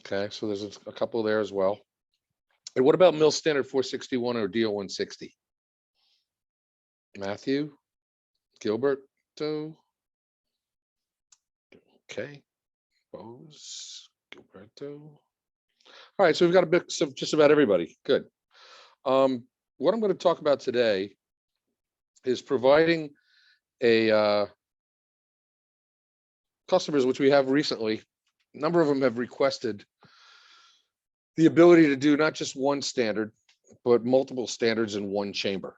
Okay, so there's a couple there as well. And what about MIL Standard 461 or DO 160? Matthew, Gilberto. Okay, Bose, Gilberto. All right, so we've got a mix of just about everybody. Good. What I'm going to talk about today is providing a customers, which we have recently. A number of them have requested the ability to do not just one standard, but multiple standards in one chamber.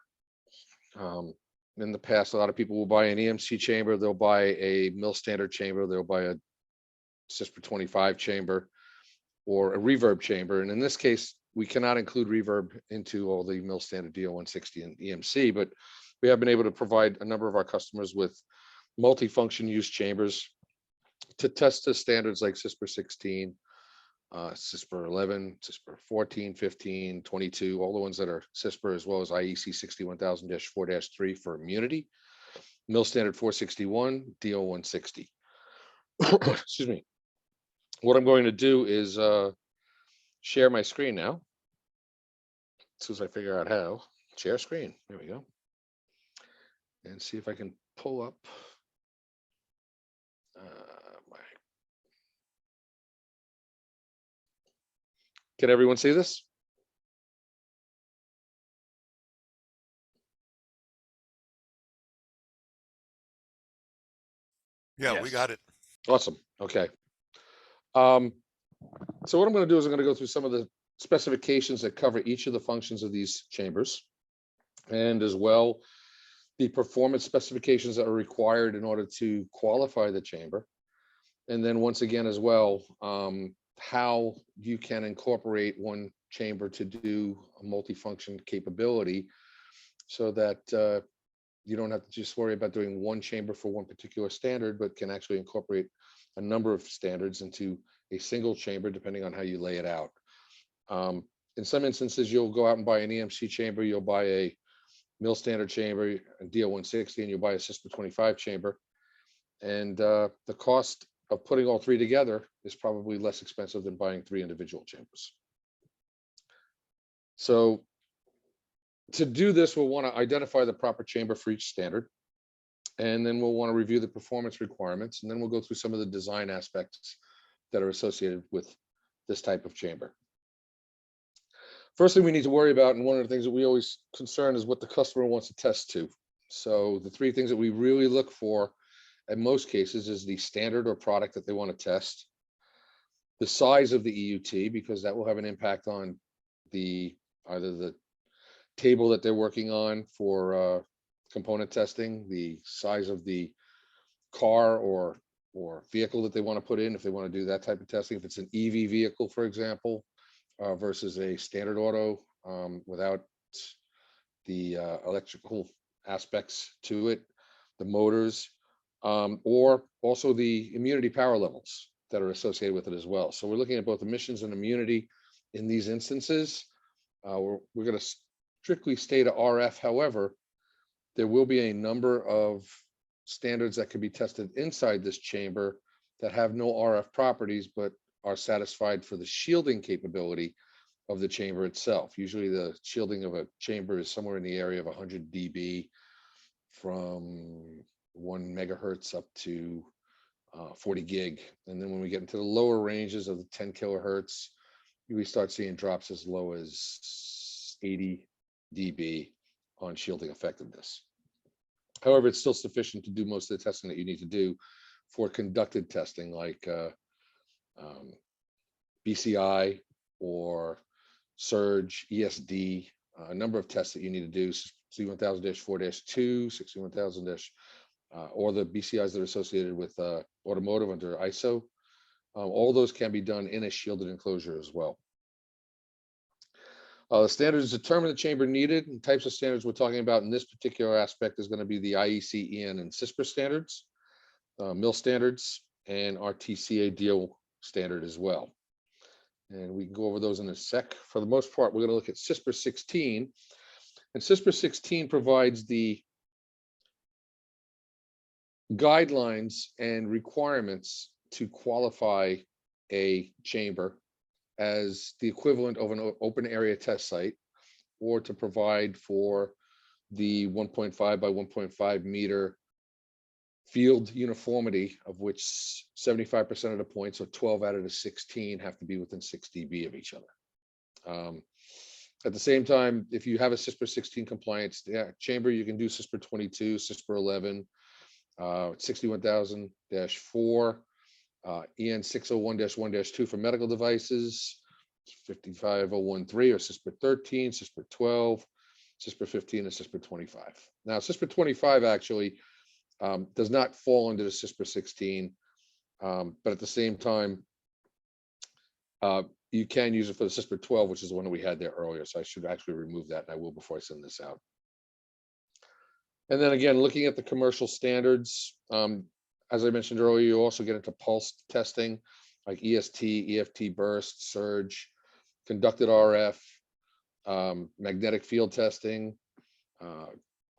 In the past, a lot of people will buy an EMC chamber, they'll buy a MIL standard chamber, they'll buy a CISPR 25 chamber or a reverb chamber. And in this case, we cannot include reverb into all the MIL standard DO 160 and EMC, but we have been able to provide a number of our customers with multifunction use chambers to test the standards like CISPR 16, CISPR 11, CISPR 14, 15, 22, all the ones that are CISPR, as well as IEC 61000-4-3 for immunity, MIL standard 461, DO 160. Excuse me. What I'm going to do is share my screen now. As soon as I figure out how, share screen. There we go. And see if I can pull up my. Can everyone see this? Yeah, Yes. we got it. Awesome. Okay. So what I'm going to do is I'm going to go through some of the specifications that cover each of the functions of these chambers, and as well the performance specifications that are required in order to qualify the chamber. And then once again as well, how you can incorporate one chamber to do a multifunction capability so that you don't have to just worry about doing one chamber for one particular standard, but can actually incorporate a number of standards into a single chamber, depending on how you lay it out. In some instances, you'll go out and buy an EMC chamber, you'll buy a MIL standard chamber, a DO 160, and you'll buy a CISPR 25 chamber. And the cost of putting all three together is probably less expensive than buying 3 individual chambers. So to do this, we'll want to identify the proper chamber for each standard. And then we'll want to review the performance requirements. And then we'll go through some of the design aspects that are associated with this type of chamber. First thing we need to worry about, and one of the things that we always concern, is what the customer wants to test to. So the 3 things that we really look for in most cases is the standard or product that they want to test, the size of the EUT, because that will have an impact on either the table that they're working on for component testing, the size of the car or vehicle that they want to put in, if they want to do that type of testing. If it's an EV vehicle, for example, versus a standard auto without the electrical aspects to it, the motors, or also the immunity power levels that are associated with it as well. So we're looking at both emissions and immunity in these instances. We're going to strictly stay to RF. However, there will be a number of standards that can be tested inside this chamber that have no RF properties, but are satisfied for the shielding capability of the chamber itself. Usually the shielding of a chamber is somewhere in the area of 100 dB from 1 megahertz up to 40 gig. And then when we get into the lower ranges of the 10 kilohertz, we start seeing drops as low as 80 dB on shielding effectiveness. However, it's still sufficient to do most of the testing that you need to do for conducted testing, like BCI or Surge, ESD, a number of tests that you need to do, 61000-4-2, 61000- or the BCIs that are associated with Automotive under ISO. All those can be done in a shielded enclosure as well. The standards determine the chamber needed, and types of standards we're talking about in this particular aspect is going to be the IEC, EN, and CISPR standards, MIL standards, and RTCA DO standard as well. And we can go over those in a sec. For the most part, we're going to look at CISPR 16, and CISPR 16 provides the guidelines and requirements to qualify a chamber as the equivalent of an open area test site, or to provide for the 1.5 by 1.5 meter field uniformity, of which 75% of the points, or 12 out of the 16, have to be within 6 dB of each other. At the same time, if you have a CISPR 16 compliance chamber, you can do CISPR 22, CISPR 11, 61000-4, EN 601-1-2 for medical devices, 55013 or CISPR 13, CISPR 12, CISPR 15, and CISPR 25. Now, CISPR 25 actually does not fall under the CISPR 16, but at the same time, you can use it for the CISPR 12, which is the one that we had there earlier. So I should actually remove that, and I will before I send this out. And then again, looking at the commercial standards, as I mentioned earlier, you also get into pulse testing like EST, EFT burst, surge, conducted RF, magnetic field testing,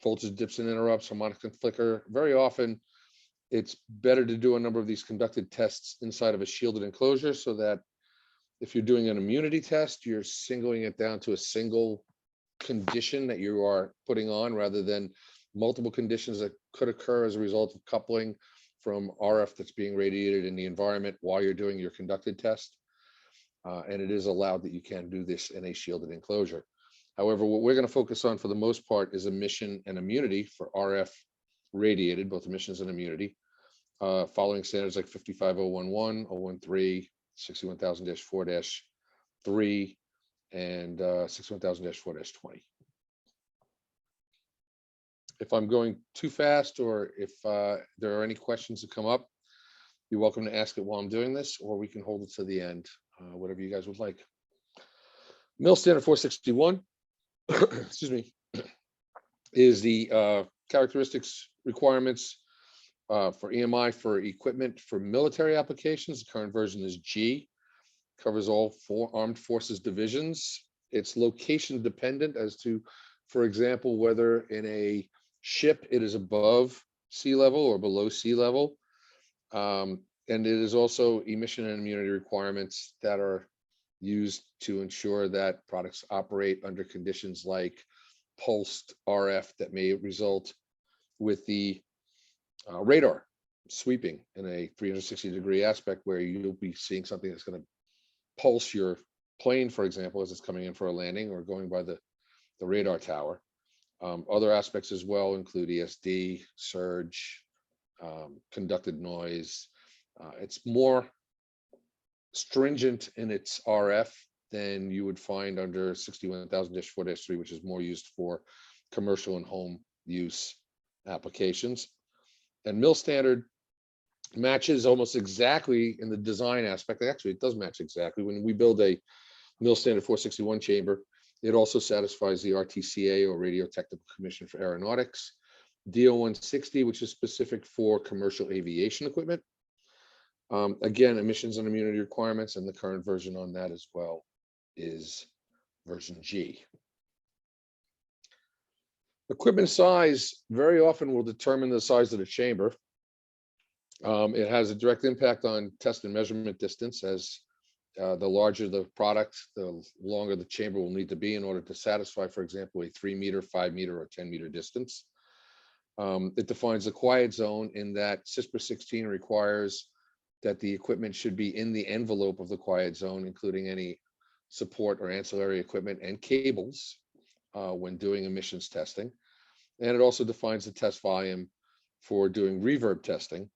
voltage dips and interrupts, harmonic and flicker. Very often, it's better to do a number of these conducted tests inside of a shielded enclosure, so that if you're doing an immunity test, you're singling it down to a single condition that you are putting on, rather than multiple conditions that could occur as a result of coupling from RF that's being radiated in the environment while you're doing your conducted test. And it is allowed that you can do this in a shielded enclosure. However, what we're going to focus on for the most part is emission and immunity for RF radiated, both emissions and immunity, following standards like 55011, 013, 61000-4-3, and 61000-4-20. If I'm going too fast, or if there are any questions that come up, you're welcome to ask it while I'm doing this, or we can hold it to the end, whatever you guys would like. MIL Standard 461, excuse me, is the characteristics requirements for EMI for equipment for military applications. The current version is G, covers all 4 armed forces divisions. It's location dependent as to, for example, whether in a ship it is above sea level or below sea level. And it is also emission and immunity requirements that are used to ensure that products operate under conditions like pulsed RF that may result with the radar sweeping in a 360-degree aspect, where you'll be seeing something that's going to pulse your plane, for example, as it's coming in for a landing or going by the radar tower. Other aspects as well include ESD, surge, conducted noise. It's more stringent in its RF than you would find under 61000-4-3, which is more used for commercial and home use applications. And MIL standard matches almost exactly in the design aspect. Actually, it does match exactly. When we build a MIL standard 461 chamber, it also satisfies the RTCA, or Radio Technical Commission for Aeronautics, DO 160, which is specific for commercial aviation equipment. Again, emissions and immunity requirements, and the current version on that as well is version G. Equipment size very often will determine the size of the chamber. It has a direct impact on test and measurement distance, as the larger the product, the longer the chamber will need to be in order to satisfy, for example, a 3-meter, 5-meter, or 10-meter distance. It defines the quiet zone in that CISPR 16 requires that the equipment should be in the envelope of the quiet zone, including any support or ancillary equipment and cables when doing emissions testing. And it also defines the test volume for doing reverb testing,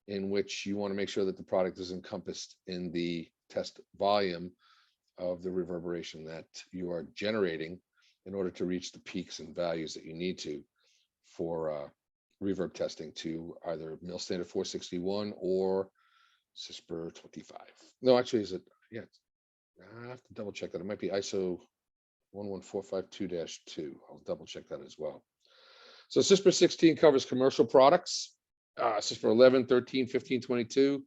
in which you want to make sure that the product is encompassed in the test volume of the reverberation that you are generating in order to reach the peaks and values that you need to for reverb testing to either MIL standard 461 or CISPR 25. No, actually, is it? Yeah, I have to double check that. It might be ISO 11452-2. I'll double check that as well. So CISPR 16 covers commercial products. CISPR 11, 13, 15, 22.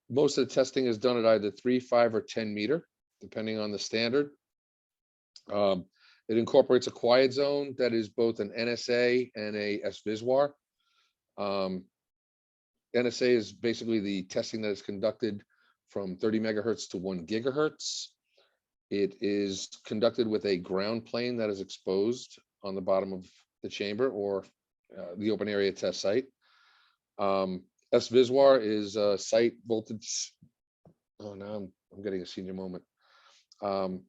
Most of the testing is done at either 3, 5, or 10 meter, depending on the standard. It incorporates a quiet zone that is both an NSA and a SVISWAR. NSA is basically the testing that is conducted from 30 megahertz to 1 gigahertz. It is conducted with a ground plane that is exposed on the bottom of the chamber or the open area test site. SVISWAR is site voltage. Oh, now I'm getting a senior moment. Oh,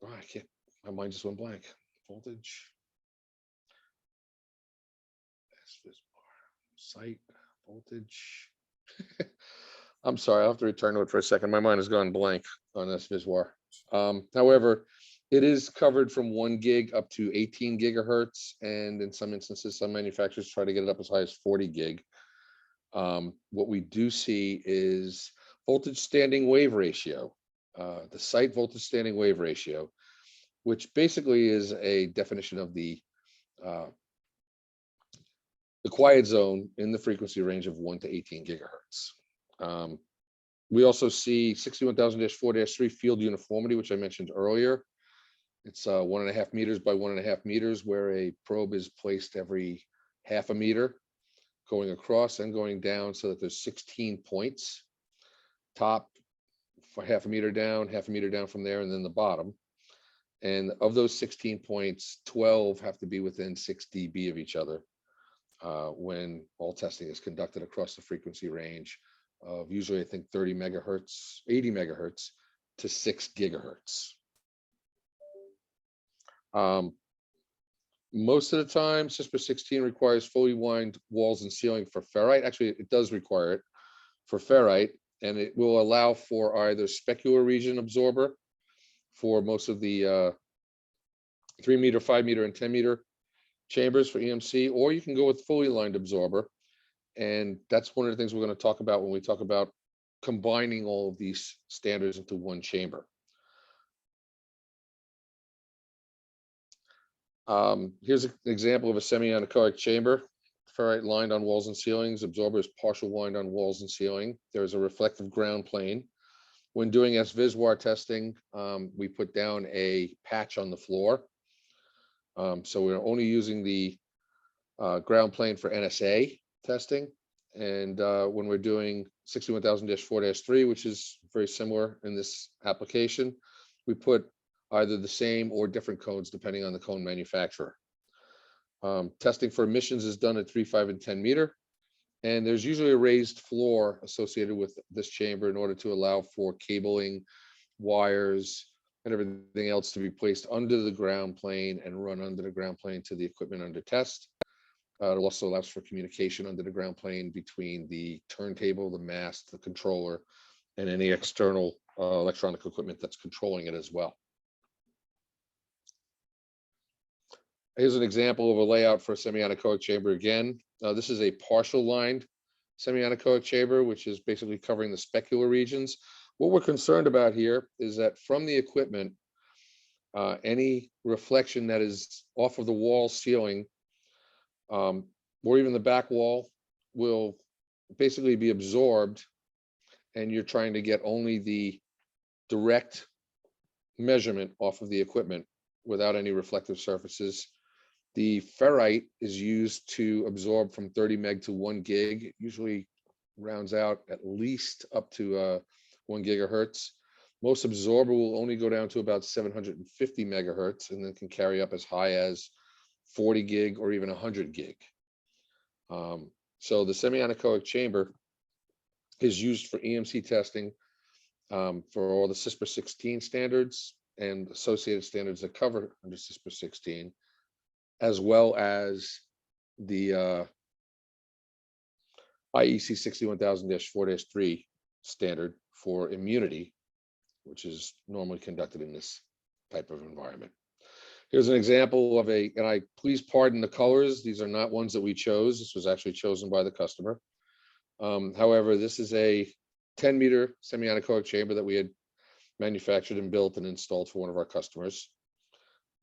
I can't. My mind just went blank. Voltage. SVISWAR site voltage. I'm sorry. I'll have to return to it for a second. My mind has gone blank on SVISWAR. However, it is covered from 1 gig up to 18 gigahertz, and in some instances, some manufacturers try to get it up as high as 40 gig. What we do see is voltage standing wave ratio, the site voltage standing wave ratio, which basically is a definition of the quiet zone in the frequency range of 1 to 18 gigahertz. We also see 61000-4-3 field uniformity, which I mentioned earlier. It's 1.5 meters by 1.5 meters, where a probe is placed every half a meter, going across and going down, so that there's 16 points. Top for half a meter down from there, and then the bottom. And of those 16 points, 12 have to be within 6 dB of each other when all testing is conducted across the frequency range of usually, I think, 30 megahertz, 80 megahertz to 6 gigahertz. Most of the time, CISPR 16 requires fully wind walls and ceiling for ferrite. Actually, it does require it for ferrite, and it will allow for either specular region absorber for most of the 3 meter, 5 meter, and 10 meter chambers for EMC, or you can go with fully lined absorber. And that's one of the things we're going to talk about when we talk about combining all of these standards into one chamber. Here's an example of a semi-anechoic chamber. Ferrite lined on walls and ceilings. Absorber is partial wind on walls and ceiling. There's a reflective ground plane. When doing SVISWAR testing, we put down a patch on the floor. So we're only using the ground plane for NSA testing. And when we're doing 61000-4-3, which is very similar in this application, we put either the same or different cones depending on the cone manufacturer. Testing for emissions is done at 3, 5, and 10 meter. And there's usually a raised floor associated with this chamber in order to allow for cabling, wires, and everything else to be placed under the ground plane and run under the ground plane to the equipment under test. It also allows for communication under the ground plane between the turntable, the mast, the controller, and any external electronic equipment that's controlling it as well. Here's an example of a layout for a semi-anechoic chamber again. This is a partial lined semi-anechoic chamber, which is basically covering the specular regions. What we're concerned about here is that from the equipment, any reflection that is off of the wall, ceiling, or even the back wall will basically be absorbed, and you're trying to get only the direct measurement off of the equipment without any reflective surfaces. The ferrite is used to absorb from 30 meg to 1 gig. It usually rounds out at least up to 1 gigahertz. Most absorber will only go down to about 750 megahertz and then can carry up as high as 40 gig or even 100 gig. So the semi-anechoic chamber is used for EMC testing for all the CISPR 16 standards and associated standards that cover under CISPR 16, as well as the IEEE 61000-4-3 standard for immunity, which is normally conducted in this type of environment. Here's an example of and please pardon the colors. These are not ones that we chose. This was actually chosen by the customer. However, this is a 10 meter semi-anechoic chamber that we had manufactured and built and installed for one of our customers.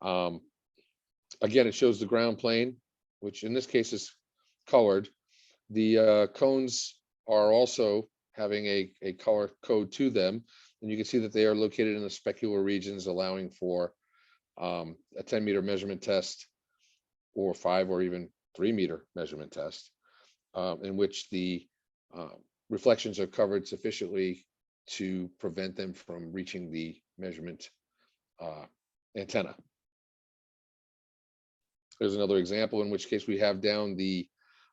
Again, it shows the ground plane, which in this case is colored. The cones are also having a color code to them, and you can see that they are located in the specular regions, allowing for a 10 meter measurement test or 5 or even 3 meter measurement test, in which the reflections are covered sufficiently to prevent them from reaching the measurement antenna. There's another example in which case we have down the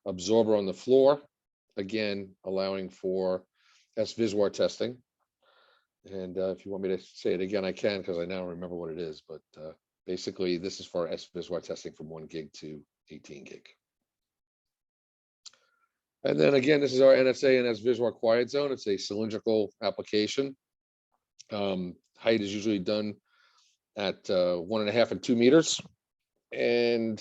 absorber on the floor, again, allowing for SVISWAR testing. And if you want me to say it again, I can, because I now remember what it is. But basically, this is for SVISWAR testing from 1 gig to 18 gig. And then again, this is our NSA and SVISWAR quiet zone. It's a cylindrical application. Height is usually done at 1.5 and 2 meters. And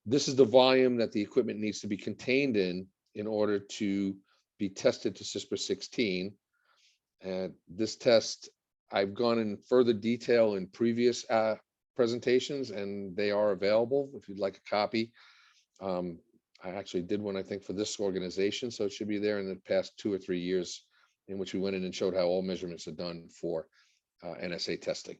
this is the volume that the equipment needs to be contained in order to be tested to CISPR 16. And this test, I've gone in further detail in previous presentations, and they are available if you'd like a copy. I actually did one, I think, for this organization, so it should be there in the past 2 or 3 years, in which we went in and showed how all measurements are done for NSA testing.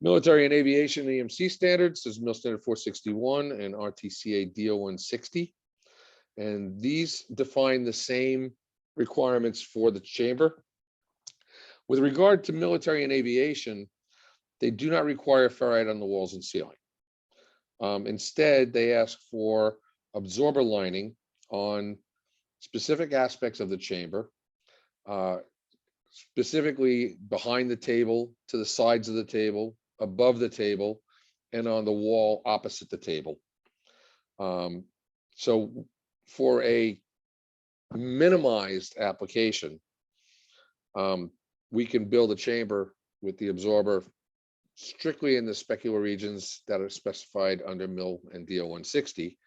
Military and aviation EMC standards is MIL standard 461 and RTCA DO 160. And these define the same requirements for the chamber. With regard to military and aviation, they do not require ferrite on the walls and ceiling. Instead, they ask for absorber lining on specific aspects of the chamber, specifically behind the table, to the sides of the table, above the table, and on the wall opposite the table. So for a minimized application, we can build a chamber with the absorber strictly in the specular regions that are specified under MIL and DO 160.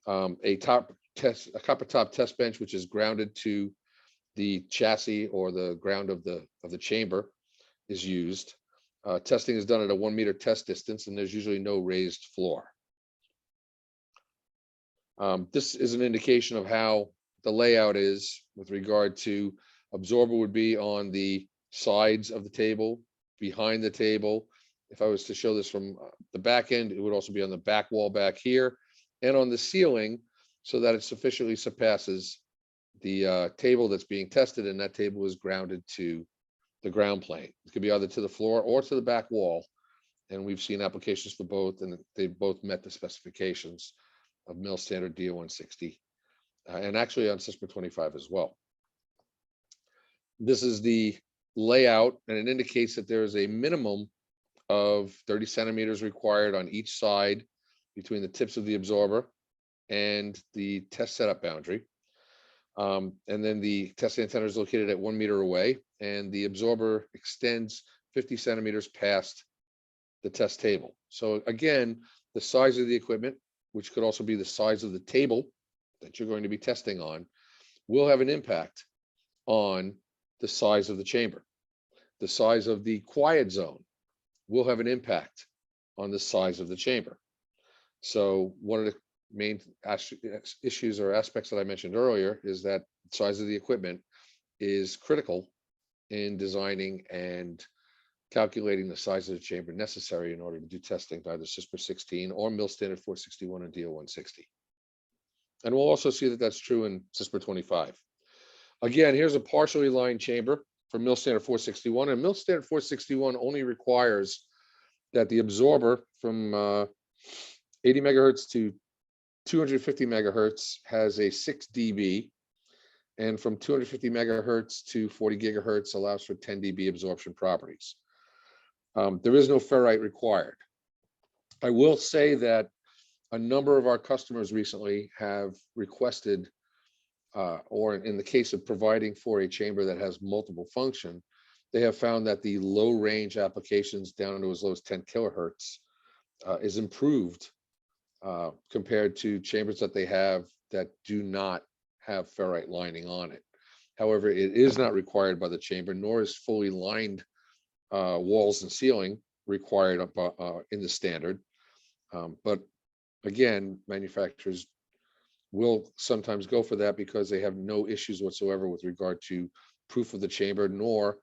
A copper top test bench, which is grounded to the chassis or the ground of the chamber, is used. Testing is done at a 1 meter test distance, and there's usually no raised floor. This is an indication of how the layout is with regard to absorber would be on the sides of the table, behind the table. If I was to show this from the back end, it would also be on the back wall back here and on the ceiling, so that it sufficiently surpasses the table that's being tested, and that table is grounded to the ground plane. It could be either to the floor or to the back wall. And we've seen applications for both, and they've both met the specifications of MIL standard DO 160, and actually on CISPR 25 as well. This is the layout, and it indicates that there is a minimum of 30 centimeters required on each side between the tips of the absorber and the test setup boundary. And then the test antenna is located at 1 meter away, and the absorber extends 50 centimeters past the test table. So again, the size of the equipment, which could also be the size of the table that you're going to be testing on, will have an impact on the size of the chamber. The size of the quiet zone will have an impact on the size of the chamber. So one of the main issues or aspects that I mentioned earlier is that the size of the equipment is critical in designing and calculating the size of the chamber necessary in order to do testing by either CISPR 16 or MIL standard 461 and DO 160. And we'll also see that that's true in CISPR 25. Again, here's a partially lined chamber for MIL standard 461, and MIL standard 461 only requires that the absorber from 80 megahertz to 250 megahertz has a 6 dB, and from 250 megahertz to 40 gigahertz allows for 10 dB absorption properties. There is no ferrite required. I will say that a number of our customers recently have requested, or in the case of providing for a chamber that has multiple function, they have found that the low range applications down to as low as 10 kilohertz is improved compared to chambers that they have that do not have ferrite lining on it. However, it is not required by the chamber, nor is fully lined walls and ceiling required in the standard. But again, manufacturers will sometimes go for that because they have no issues whatsoever with regard to proof of the chamber, nor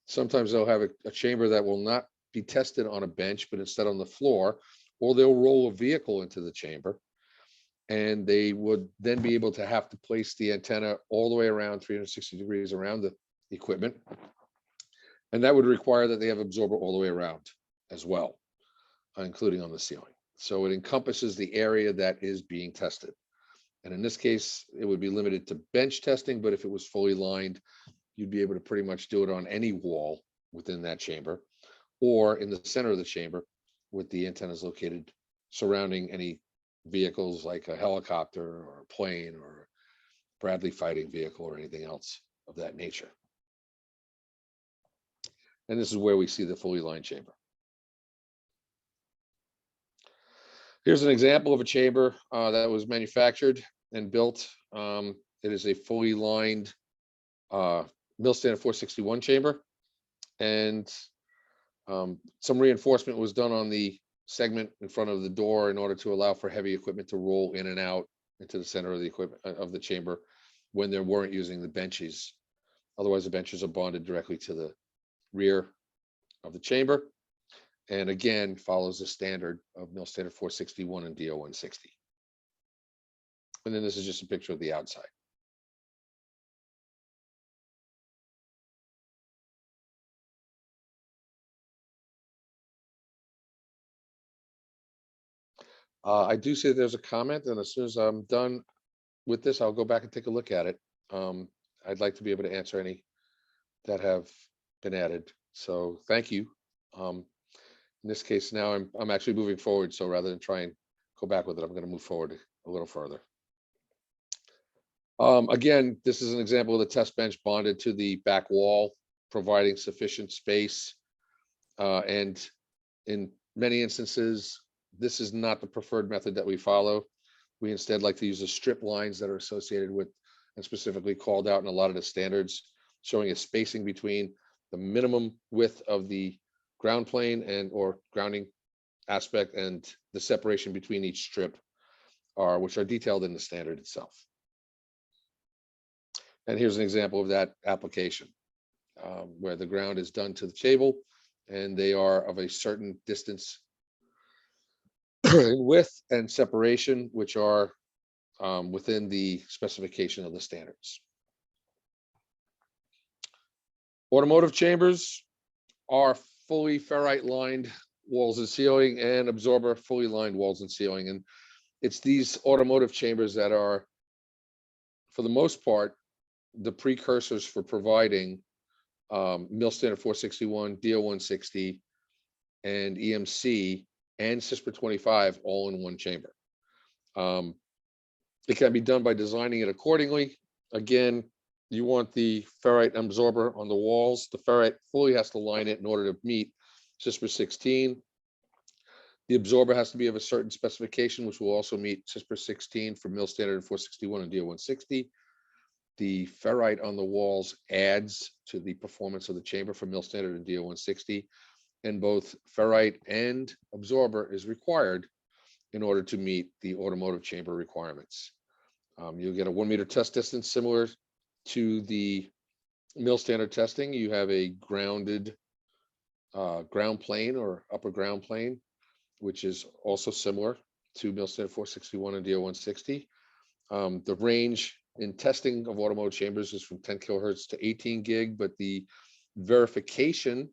sometimes they'll have a chamber that will not be tested on a bench, but instead on the floor, or they'll roll a vehicle into the chamber. and they would then be able to have to place the antenna all the way around 360 degrees around the equipment. And that would require that they have absorber all the way around as well, including on the ceiling. So it encompasses the area that is being tested. And in this case, it would be limited to bench testing, but if it was fully lined, you'd be able to pretty much do it on any wall within that chamber, or in the center of the chamber with the antennas located surrounding any vehicles like a helicopter or a plane or a Bradley fighting vehicle or anything else of that nature. And this is where we see the fully lined chamber. Here's an example of a chamber that was manufactured and built. It is a fully lined MIL standard 461 chamber, and some reinforcement was done on the segment in front of the door in order to allow for heavy equipment to roll in and out into the center of the equipment of the chamber when they weren't using the benches. Otherwise, the benches are bonded directly to the rear of the chamber, and again follows the standard of MIL standard 461 and DO 160. And then this is just a picture of the outside. I do see that there's a comment, and as soon as I'm done with this, I'll go back and take a look at it. I'd like to be able to answer any that have been added. So thank you. In this case, now I'm actually moving forward. So rather than try and go back with it, I'm going to move forward a little further. Again, this is an example of the test bench bonded to the back wall, providing sufficient space. And in many instances, this is not the preferred method that we follow. We instead like to use the strip lines that are associated with and specifically called out in a lot of the standards, showing a spacing between the minimum width of the ground plane and or grounding aspect and the separation between each strip which are detailed in the standard itself. And here's an example of that application where the ground is done to the table and they are of a certain distance in width and separation, which are within the specification of the standards. Automotive chambers are fully ferrite lined walls and ceiling, and absorber fully lined walls and ceiling. And it's these automotive chambers that are, for the most part, the precursors for providing MIL standard 461, DO 160, and EMC and CISPR 25 all in one chamber. It can be done by designing it accordingly. Again, you want the ferrite absorber on the walls. The ferrite fully has to line it in order to meet CISPR 16. The absorber has to be of a certain specification, which will also meet CISPR 16 for MIL standard 461 and DO 160. The ferrite on the walls adds to the performance of the chamber for MIL standard and DO 160. And both ferrite and absorber is required in order to meet the automotive chamber requirements. You'll get a 1 meter test distance similar to the MIL standard testing. You have a grounded ground plane or upper ground plane, which is also similar to MIL standard 461 and DO 160. The range in testing of automotive chambers is from 10 kilohertz to 18 gig, but the verification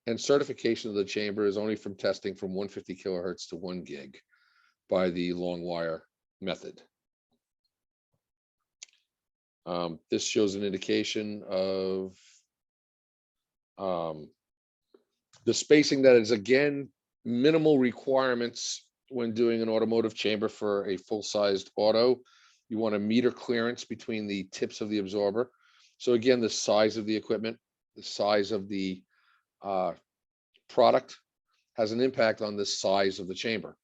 and certification of the chamber is only from testing from 150 kilohertz to 1 gig by the long wire method. This shows an indication of the spacing that is, again, minimal requirements when doing an automotive chamber for a full-sized auto. You want a meter clearance between the tips of the absorber. So again, the size of the equipment, the size of the product has an impact on the size of the chamber,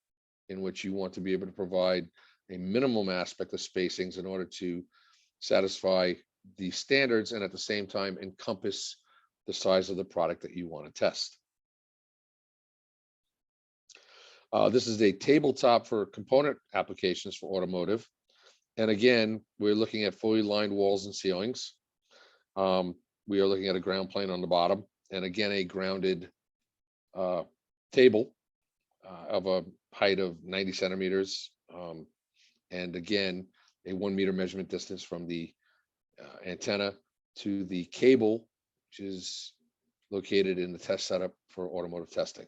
in which you want to be able to provide a minimum aspect of spacings in order to satisfy the standards and at the same time encompass the size of the product that you want to test. This is a tabletop for component applications for automotive. And again, we're looking at fully lined walls and ceilings. We are looking at a ground plane on the bottom, and again, a grounded table of a height of 90 centimeters And again, a 1 meter measurement distance from the antenna to the cable, which is located in the test setup for automotive testing.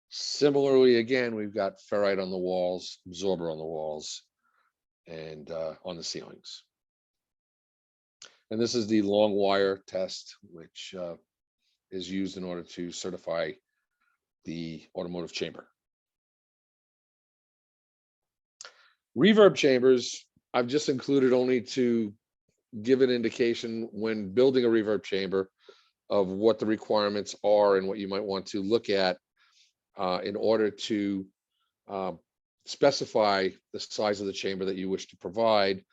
Similarly, again, we've got ferrite on the walls, absorber on the walls, and on the ceilings. And this is the long wire test, which is used in order to certify the automotive chamber. Reverb chambers, I've just included only to give an indication when building a reverb chamber of what the requirements are and what you might want to look at in order to specify the size of the chamber that you wish to provide,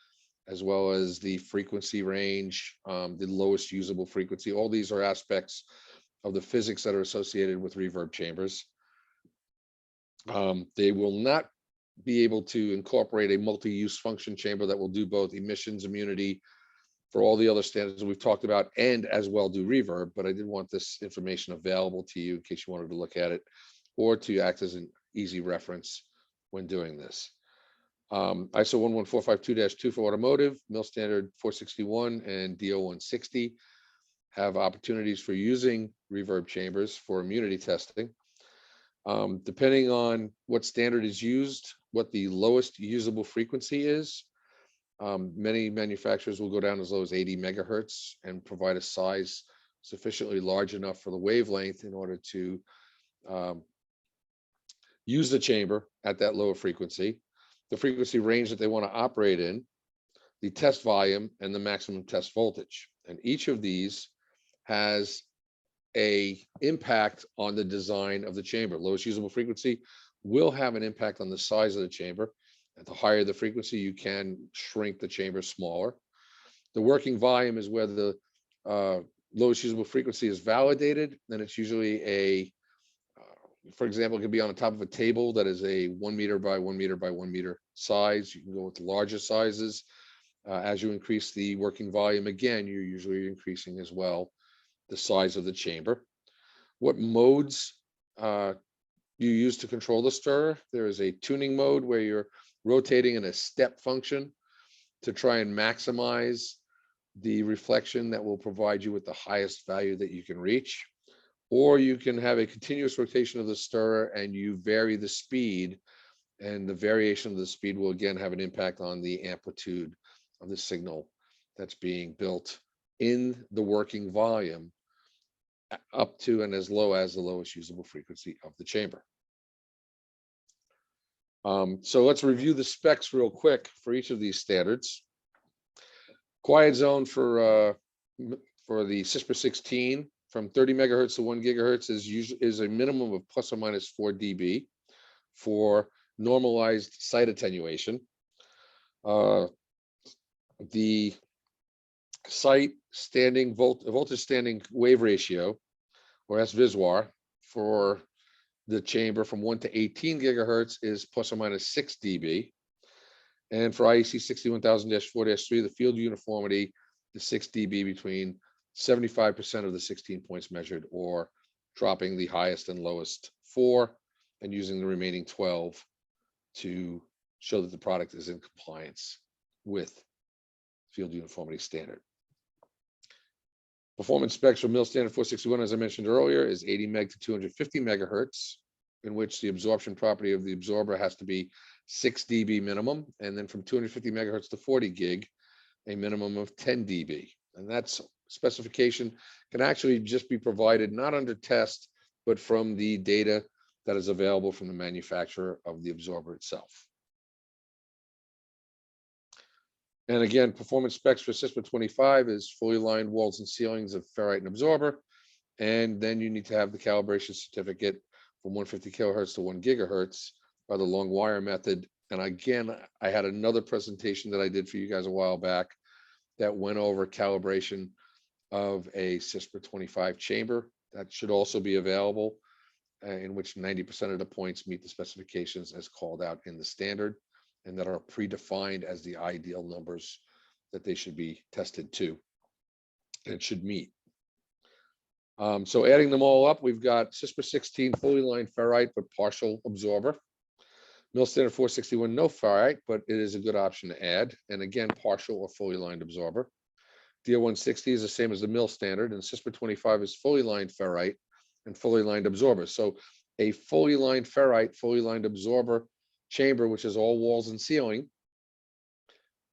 as well as the frequency range, the lowest usable frequency. All these are aspects of the physics that are associated with reverb chambers. They will not be able to incorporate a multi-use function chamber that will do both emissions immunity for all the other standards we've talked about, and as well do reverb. But I did want this information available to you in case you wanted to look at it or to act as an easy reference when doing this. ISO 11452-2 for automotive, MIL standard 461 and DO 160 have opportunities for using reverb chambers for immunity testing. Depending on what standard is used, what the lowest usable frequency is, many manufacturers will go down as low as 80 megahertz and provide a size sufficiently large enough for the wavelength in order to use the chamber at that lower frequency, the frequency range that they want to operate in, the test volume, and the maximum test voltage. And each of these has a impact on the design of the chamber. Lowest usable frequency will have an impact on the size of the chamber. At the higher the frequency, you can shrink the chamber smaller. The working volume is where the lowest usable frequency is validated. Then it's usually a, for example, it could be on the top of a table that is a 1 meter by 1 meter by 1 meter size. You can go with larger sizes. As you increase the working volume, again, you're usually increasing as well the size of the chamber. What modes you use to control the stir? There is a tuning mode where you're rotating in a step function to try and maximize the reflection that will provide you with the highest value that you can reach. Or you can have a continuous rotation of the stirrer and you vary the speed, and the variation of the speed will again have an impact on the amplitude of the signal that's being built in the working volume up to and as low as the lowest usable frequency of the chamber. So let's review the specs real quick for each of these standards. Quiet zone for the CISPR 16 from 30 megahertz to 1 gigahertz is a minimum of plus or minus 4 dB for normalized site attenuation. The site standing voltage standing wave ratio, or SVISWAR, for the chamber from 1 to 18 gigahertz is plus or minus 6 dB. And for IEC 61000-4-3, the field uniformity is 6 dB between 75% of the 16 points measured, or dropping the highest and lowest 4 and using the remaining 12 to show that the product is in compliance with field uniformity standard. Performance specs for MIL standard 461, as I mentioned earlier, is 80 meg to 250 megahertz, in which the absorption property of the absorber has to be 6 dB minimum, and then from 250 megahertz to 40 gig, a minimum of 10 dB. And that's specification can actually just be provided not under test, but from the data that is available from the manufacturer of the absorber itself. And again, performance specs for CISPR 25 is fully lined walls and ceilings of ferrite and absorber. And then you need to have the calibration certificate from 150 kilohertz to 1 gigahertz by the long wire method. And again, I had another presentation that I did for you guys a while back that went over calibration of a CISPR 25 chamber. That should also be available, in which 90% of the points meet the specifications as called out in the standard, and that are predefined as the ideal numbers that they should be tested to and should meet. So adding them all up, we've got CISPR 16 fully lined ferrite but partial absorber, MIL standard 461, no ferrite, but it is a good option to add. And again, partial or fully lined absorber. DO160 is the same as the MIL standard, and CISPR 25 is fully lined ferrite and fully lined absorber. So a fully lined ferrite, fully lined absorber chamber, which is all walls and ceiling,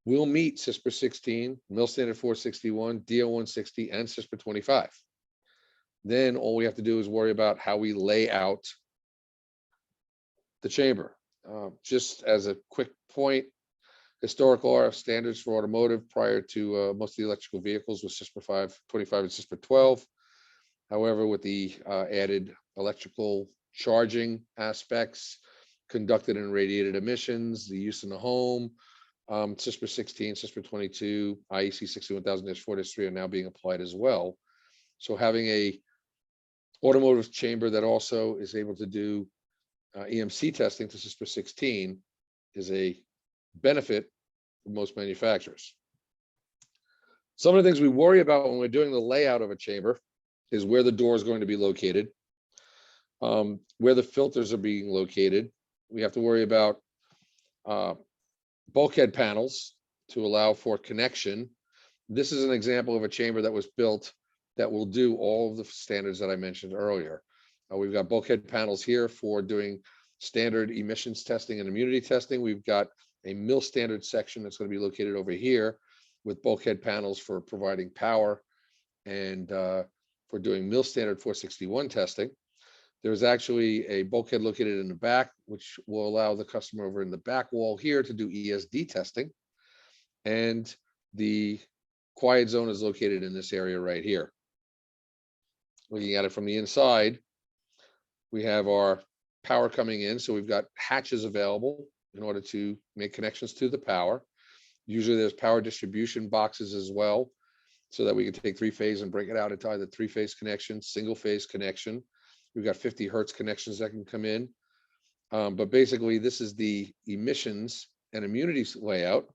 will meet CISPR 16, MIL standard 461, DO160, and CISPR 25. Then all we have to do is worry about how we lay out the chamber. Just as a quick point, historical RF standards for automotive prior to most of the electrical vehicles was CISPR 25 and CISPR 12. However, with the added electrical charging aspects, conducted and radiated emissions, the use in the home, CISPR 16, CISPR 22, IEC 61000-4-3 are now being applied as well. So having a automotive chamber that also is able to do EMC testing to CISPR 16 is a benefit for most manufacturers. Some of the things we worry about when we're doing the layout of a chamber is where the door is going to be located, where the filters are being located. We have to worry about bulkhead panels to allow for connection. This is an example of a chamber that was built that will do all of the standards that I mentioned earlier. We've got bulkhead panels here for doing standard emissions testing and immunity testing. We've got a MIL standard section that's going to be located over here with bulkhead panels for providing power and for doing MIL standard 461 testing. There's actually a bulkhead located in the back, which will allow the customer over in the back wall here to do ESD testing. And the quiet zone is located in this area right here. Looking at it from the inside, we have our power coming in. So we've got hatches available in order to make connections to the power. Usually there's power distribution boxes as well, so that we can take three-phase and break it out into either three-phase connection, single-phase connection. We've got 50 hertz connections that can come in. But basically, this is the emissions and immunity layout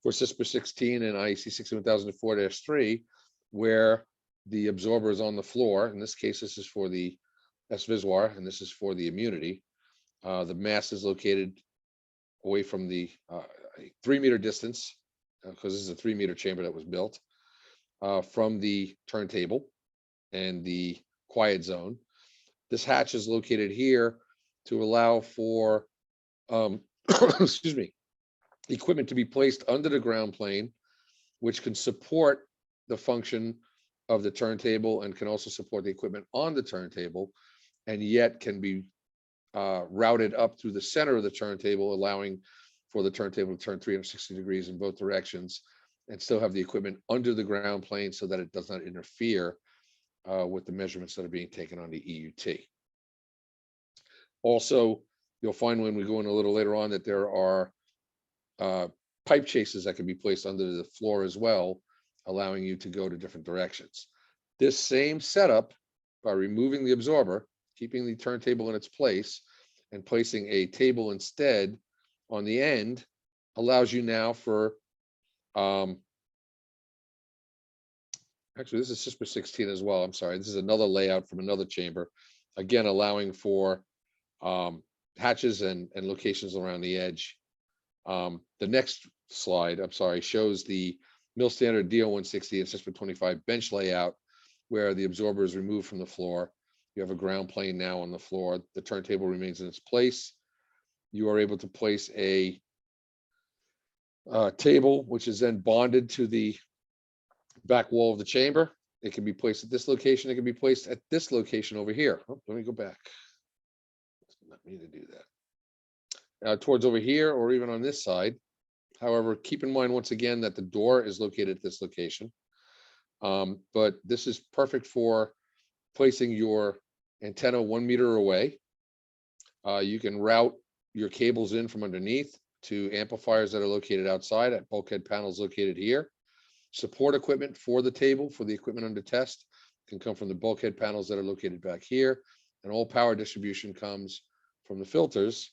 for CISPR 16 and IEC 61004-3, where the absorber is on the floor. In this case, this is for the SVISWAR, and this is for the immunity. The mass is located away from the 3-meter distance, because this is a 3-meter chamber that was built, from the turntable and the quiet zone. This hatch is located here to allow for excuse me, equipment to be placed under the ground plane, which can support the function of the turntable and can also support the equipment on the turntable, and yet can be routed up through the center of the turntable, allowing for the turntable to turn 360 degrees in both directions and still have the equipment under the ground plane so that it does not interfere with the measurements that are being taken on the EUT. Also, you'll find when we go in a little later on that there are pipe chases that can be placed under the floor as well, allowing you to go to different directions. This same setup, by removing the absorber, keeping the turntable in its place, and placing a table instead on the end, allows you now for, actually this is CISPR 16 as well, I'm sorry, this is another layout from another chamber, again allowing for hatches and locations around the edge. The next slide, I'm sorry, shows the MIL standard DO160 and CISPR 25 bench layout, where the absorber is removed from the floor. You have a ground plane now on the floor. The turntable remains in its place. You are able to place a table, which is then bonded to the back wall of the chamber. It can be placed at this location. It can be placed at this location over here. Oh, let me go back. It's not me to do that. Towards over here, or even on this side. However, keep in mind once again that the door is located at this location. But this is perfect for placing your antenna 1 meter away. You can route your cables in from underneath to amplifiers that are located outside at bulkhead panels located here. Support equipment for the table, for the equipment under test, can come from the bulkhead panels that are located back here. And all power distribution comes from the filters.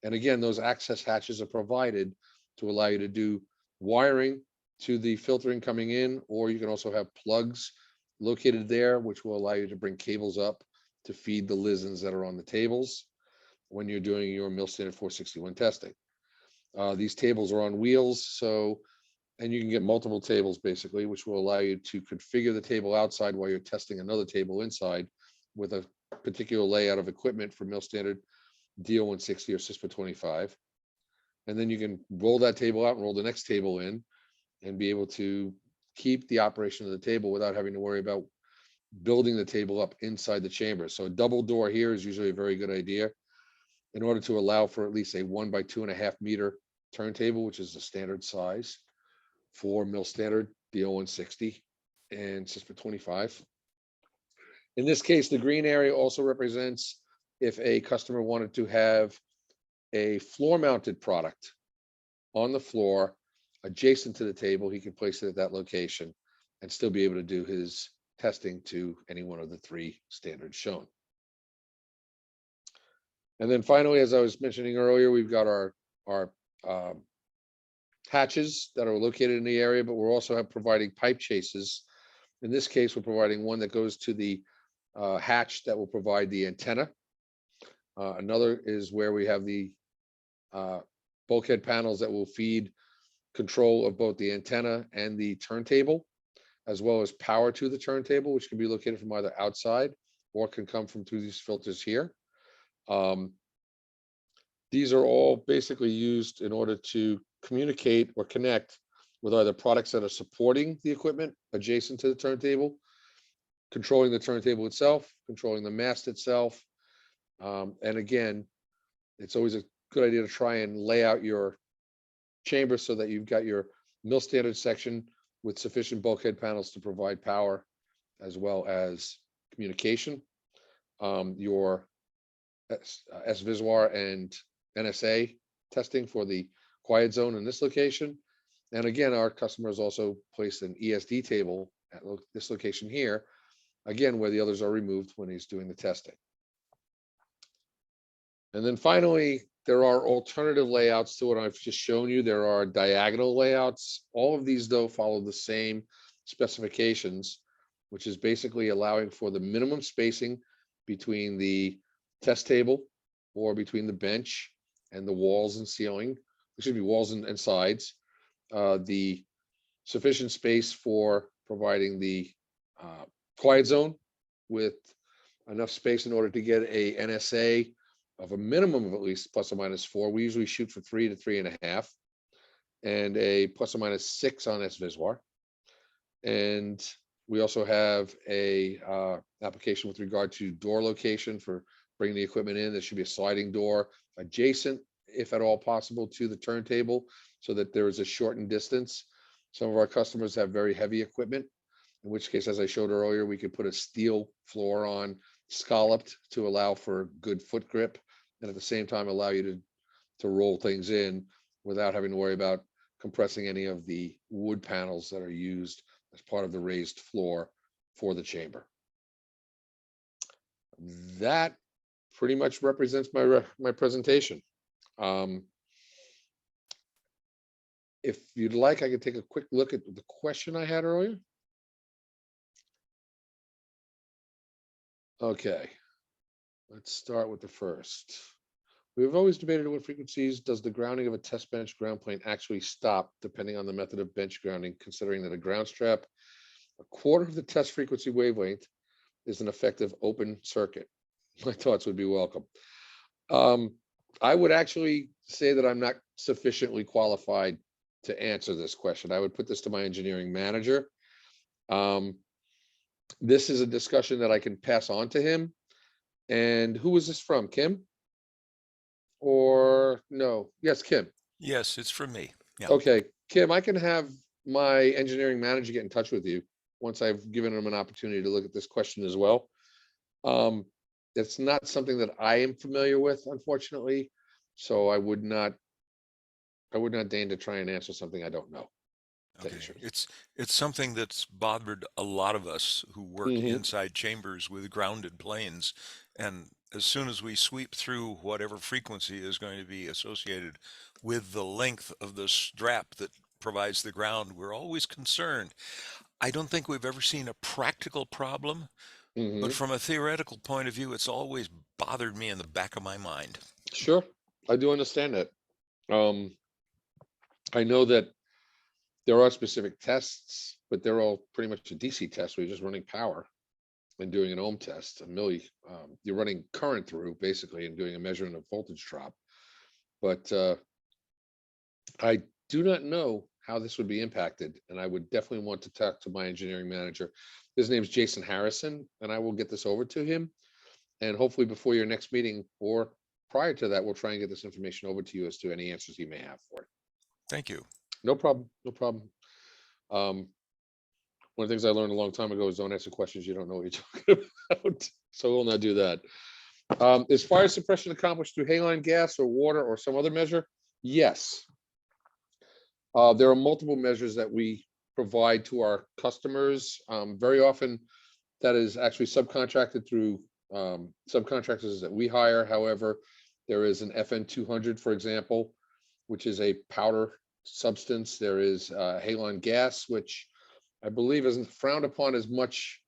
And again, those access hatches are provided to allow you to do wiring to the filtering coming in, or you can also have plugs located there, which will allow you to bring cables up to feed the listens that are on the tables. when you're doing your MIL standard 461 testing. These tables are on wheels, so, and you can get multiple tables basically, which will allow you to configure the table outside while you're testing another table inside with a particular layout of equipment for MIL standard DO160 or CISPR 25. And then you can roll that table out and roll the next table in and be able to keep the operation of the table without having to worry about building the table up inside the chamber. So a double door here is usually a very good idea in order to allow for at least a 1 by 2.5 meter turntable, which is the standard size for MIL standard DO160 and CISPR 25. In this case, the green area also represents if a customer wanted to have a floor mounted product on the floor adjacent to the table, he can place it at that location and still be able to do his testing to any one of the 3 standards shown. And then finally, as I was mentioning earlier, we've got our hatches that are located in the area, but we're also providing pipe chases. In this case, we're providing one that goes to the hatch that will provide the antenna. Another is where we have the bulkhead panels that will feed control of both the antenna and the turntable, as well as power to the turntable, which can be located from either outside or can come from through these filters here. These are all basically used in order to communicate or connect with either products that are supporting the equipment adjacent to the turntable, controlling the turntable itself, controlling the mast itself. And again, it's always a good idea to try and lay out your chamber so that you've got your MIL standard section with sufficient bulkhead panels to provide power as well as communication. Your SVISWAR and NSA testing for the quiet zone in this location. And again, our customers also placed an ESD table at this location here, again, where the others are removed when he's doing the testing. And then finally, there are alternative layouts to what I've just shown you. There are diagonal layouts. All of these, though, follow the same specifications, which is basically allowing for the minimum spacing between the test table or between the bench and the walls and ceiling, excuse me, walls and sides. The sufficient space for providing the quiet zone with enough space in order to get a NSA of a minimum of at least ±4. We usually shoot for 3 to 3.5, and a ±6 on SVISWAR. And we also have a application with regard to door location for bringing the equipment in. There should be a sliding door adjacent, if at all possible, to the turntable so that there is a shortened distance. Some of our customers have very heavy equipment, in which case, as I showed earlier, we could put a steel floor on, scalloped, to allow for good foot grip, and at the same time allow you to roll things in without having to worry about compressing any of the wood panels that are used as part of the raised floor for the chamber. That pretty much represents my presentation. If you'd like, I could take a quick look at the question I had earlier. Okay, let's start with the first. We've always debated at what frequencies does the grounding of a test bench ground plane actually stop, depending on the method of bench grounding, considering that a ground strap, a quarter of the test frequency wavelength, is an effective open circuit. My thoughts would be welcome. I would actually say that I'm not sufficiently qualified to answer this question. I would put this to my engineering manager. This is a discussion that I can pass on to him. And who is this from, Kim? Or no? Yes, Kim. Yes, it's from me. Yeah. Okay, Kim, I can have my engineering manager get in touch with you once I've given him an opportunity to look at this question as well. It's not something that I am familiar with, unfortunately. So I would not deign to try and answer something I don't know. Okay. It's something that's bothered a lot of us who work inside chambers with grounded planes. And as soon as we sweep through whatever frequency is going to be associated with the length of the strap that provides the ground, we're always concerned. I don't think we've ever seen a practical problem, but from a theoretical point of view, it's always bothered me in the back of my mind. Sure, I do understand that. I know that there are specific tests, but they're all pretty much a DC test where you're just running power and doing an ohm test, you're running current through basically and doing a measurement of voltage drop. But I do not know how this would be impacted, and I would definitely want to talk to my engineering manager. His name's Jason Harrison, and I will get this over to him. And hopefully before your next meeting or prior to that, we'll try and get this information over to you as to any answers he may have for it. Thank you. No problem, no problem. One of the things I learned a long time ago is don't answer questions you don't know what you're talking about. So we'll not do that. Is fire suppression accomplished through halide gas or water or some other measure? Yes. There are multiple measures that we provide to our customers. Very often that is actually subcontracted through subcontractors that we hire. However, there is an FN 200, for example, which is a powder substance. There is halide gas, which I believe isn't frowned upon as much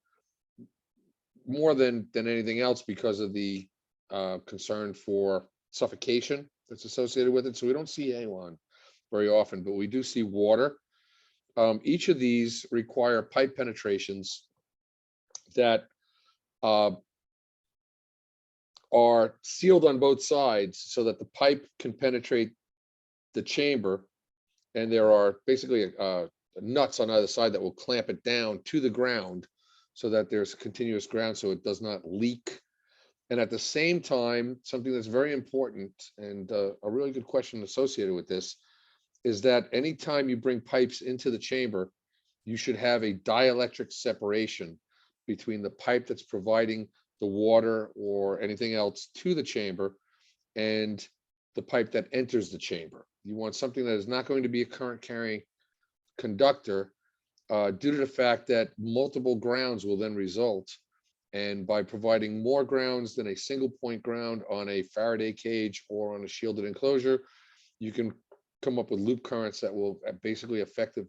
more than anything else because of the concern for suffocation that's associated with it. So we don't see halide very often, but we do see water. Each of these require pipe penetrations that are sealed on both sides so that the pipe can penetrate the chamber, and there are basically nuts on either side that will clamp it down to the ground so that there's continuous ground so it does not leak. And at the same time, something that's very important and a really good question associated with this is that anytime you bring pipes into the chamber, you should have a dielectric separation between the pipe that's providing the water or anything else to the chamber and the pipe that enters the chamber. You want something that is not going to be a current carrying conductor due to the fact that multiple grounds will then result. And by providing more grounds than a single point ground on a Faraday cage or on a shielded enclosure, you can come up with loop currents that will basically affect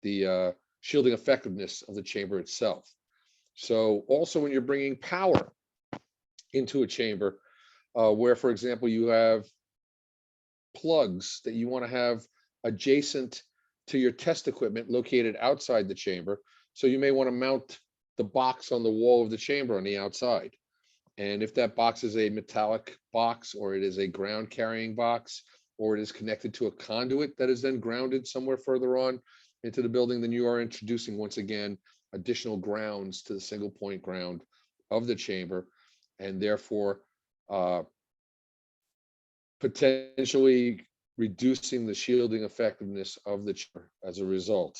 the shielding effectiveness of the chamber itself. So also when you're bringing power into a chamber, where, for example, you have plugs that you want to have adjacent to your test equipment located outside the chamber. So you may want to mount the box on the wall of the chamber on the outside. And if that box is a metallic box, or it is a ground carrying box, or it is connected to a conduit that is then grounded somewhere further on into the building, then you are introducing, once again, additional grounds to the single point ground of the chamber, and therefore potentially reducing the shielding effectiveness of the chamber as a result.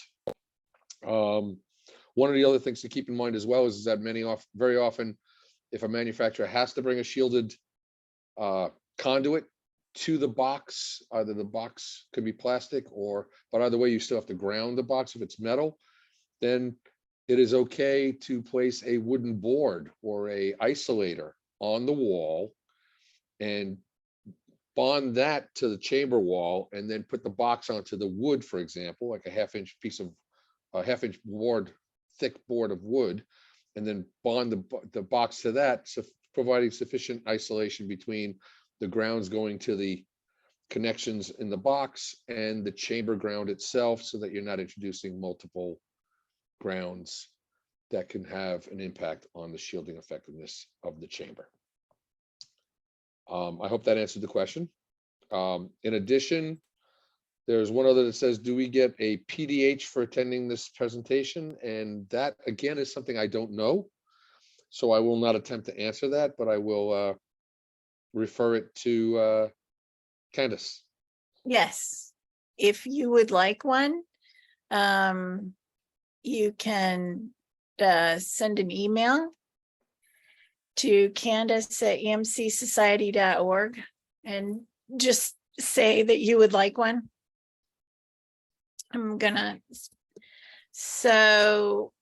One of the other things to keep in mind as well is that very often, if a manufacturer has to bring a shielded conduit to the box, either the box could be plastic but either way, you still have to ground the box. If it's metal, then it is okay to place a wooden board or a isolator on the wall and bond that to the chamber wall, and then put the box onto the wood, for example, like a half-inch board, thick board of wood, and then bond the box to that, so providing sufficient isolation between the grounds going to the connections in the box and the chamber ground itself, so that you're not introducing multiple grounds that can have an impact on the shielding effectiveness of the chamber. I hope that answered the question. In addition, there's one other that says, do we get a PDH for attending this presentation? And that, again, is something I don't know. So I will not attempt to answer that, but I will refer it to Candace. Yes, if you would like one, you can send an email to candace@emcsociety.org and just say that you would like one. So